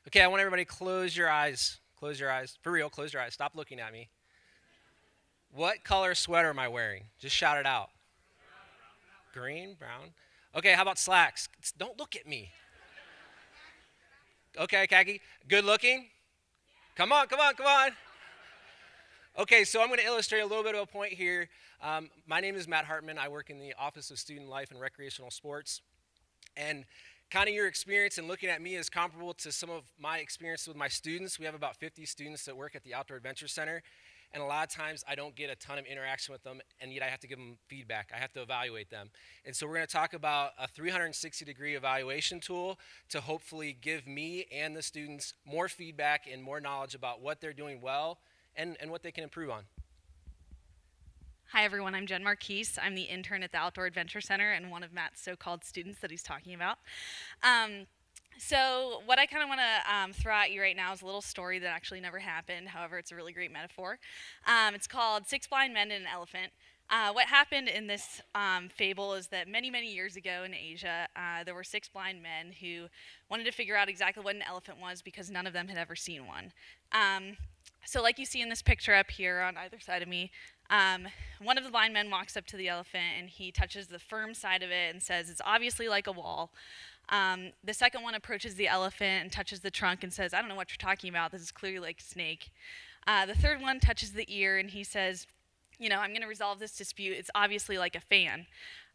Okay, I want everybody to close your eyes. Close your eyes. For real, close your eyes. Stop looking at me. What color sweater am I wearing? Just shout it out. Green, brown. Okay, how about slacks? Don't look at me. Okay, khaki. Good looking? Come on, come on, come on. Okay, so I'm going to illustrate a little bit of a point here. My name is Matt Hartman. I work in the Office of Student Life and Recreational Sports. And kind of your experience in looking at me is comparable to some of my experience with my students. We have about 50 students that work at the Outdoor Adventure Center. And a lot of times I don't get a ton of interaction with them, and yet I have to give them feedback. I have to evaluate them. And so we're going to talk about a 360-degree evaluation tool to hopefully give me and the students more feedback and more knowledge about what they're doing well and what they can improve on. Hi everyone, I'm Jen Marchese. I'm the intern at the Outdoor Adventure Center and one of Matt's so-called students that he's talking about. So what I kind of want to throw at you right now is a little story that actually never happened. However, it's a really great metaphor. It's called Six Blind Men and an Elephant. What happened in this fable is that many, many years ago in Asia, there were six blind men who wanted to figure out exactly what an elephant was because none of them had ever seen one. So like you see in this picture up here on either side of me, one of the blind men walks up to the elephant and he touches the firm side of it and says, "It's obviously like a wall." The second one approaches the elephant and touches the trunk and says, "I don't know what you're talking about. This is clearly like a snake." The third one touches the ear and he says, "I'm going to resolve this dispute. It's obviously like a fan."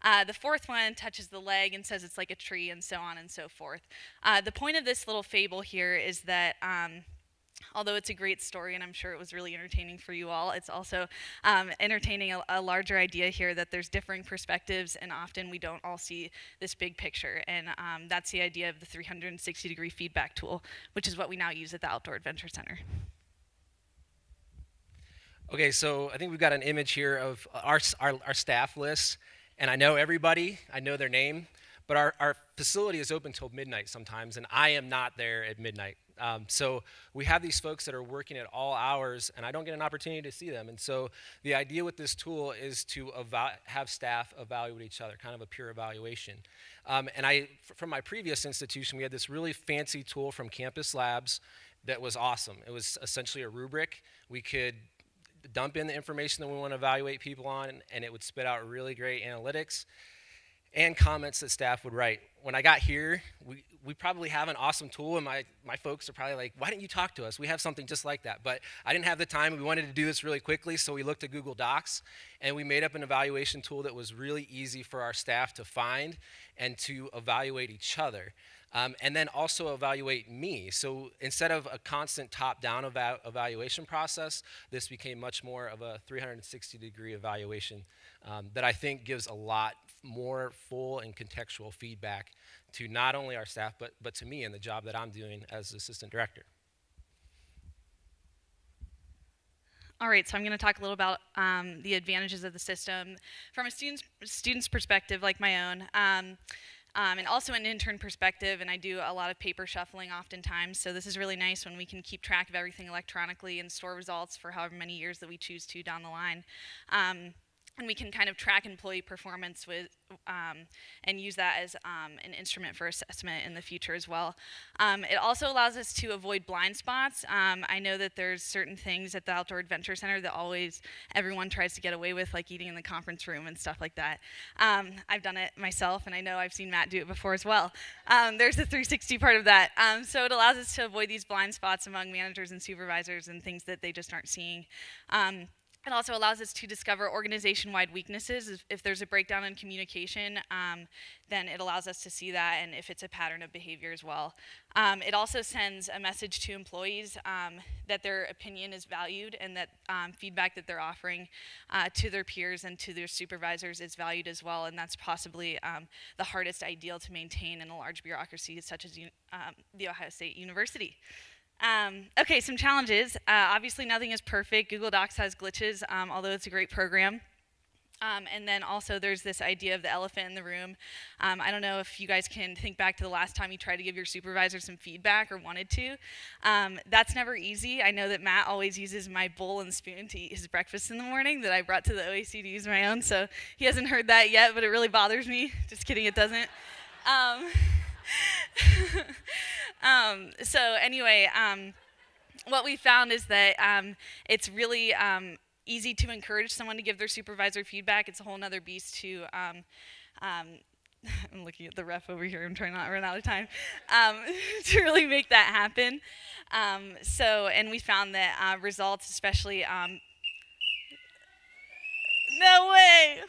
The fourth one touches the leg and says it's like a tree, and so on and so forth. The point of this little fable here is that although it's a great story, and I'm sure it was really entertaining for you all, it's also entertaining a larger idea here that there's differing perspectives, and often we don't all see this big picture. And that's the idea of the 360-degree feedback tool, which is what we now use at the Outdoor Adventure Center. Okay, so I think we've got an image here of our staff list, and I know everybody, I know their name, but our facility is open till midnight sometimes, and I am not there at midnight. So we have these folks that are working at all hours, and I don't get an opportunity to see them. And so the idea with this tool is to have staff evaluate each other, kind of a peer evaluation. From my previous institution, we had this really fancy tool from Campus Labs that was awesome. It was essentially a rubric. We could dump in the information that we want to evaluate people on, and it would spit out really great analytics and comments that staff would write. When I got here, we probably have an awesome tool, and my folks are probably like, "Why didn't you talk to us? We have something just like that." But I didn't have the time. We wanted to do this really quickly, so we looked at Google Docs, and we made up an evaluation tool that was really easy for our staff to find and to evaluate each other. And then also evaluate me. So instead of a constant top-down evaluation process, this became much more of a 360-degree evaluation that I think gives a lot more full and contextual feedback to not only our staff, but to me and the job that I'm doing as assistant director. All right, so I'm going to talk a little about the advantages of the system from a student's perspective, like my own. And also an intern perspective, and I do a lot of paper shuffling oftentimes, so this is really nice when we can keep track of everything electronically and store results for however many years that we choose to down the line. And we can kind of track employee performance with and use that as an instrument for assessment in the future as well. It also allows us to avoid blind spots. I know that there's certain things at the Outdoor Adventure Center that everyone tries to get away with, like eating in the conference room and stuff like that. I've done it myself, and I know I've seen Matt do it before as well. There's the 360 part of that. So it allows us to avoid these blind spots among managers and supervisors and things that they just aren't seeing. It also allows us to discover organization-wide weaknesses. If there's a breakdown in communication, then it allows us to see that, and if it's a pattern of behavior as well. It also sends a message to employees that their opinion is valued, and that feedback that they're offering to their peers and to their supervisors is valued as well, and that's possibly the hardest ideal to maintain in a large bureaucracy such as the Ohio State University. Okay, some challenges. Obviously, nothing is perfect. Google Docs has glitches, although it's a great program. And then also there's this idea of the elephant in the room. I don't know if you guys can think back to the last time you tried to give your supervisor some feedback or wanted to. That's never easy. I know that Matt always uses my bowl and spoon to eat his breakfast in the morning that I brought to the OAC to use my own, so he hasn't heard that yet, but it really bothers me. Just kidding, it doesn't. So anyway, what we found is that it's really easy to encourage someone to give their supervisor feedback. It's a whole nother beast to um, I'm looking at the ref over here. I'm trying not to run out of time to really make that happen. And we found that results, especially no way.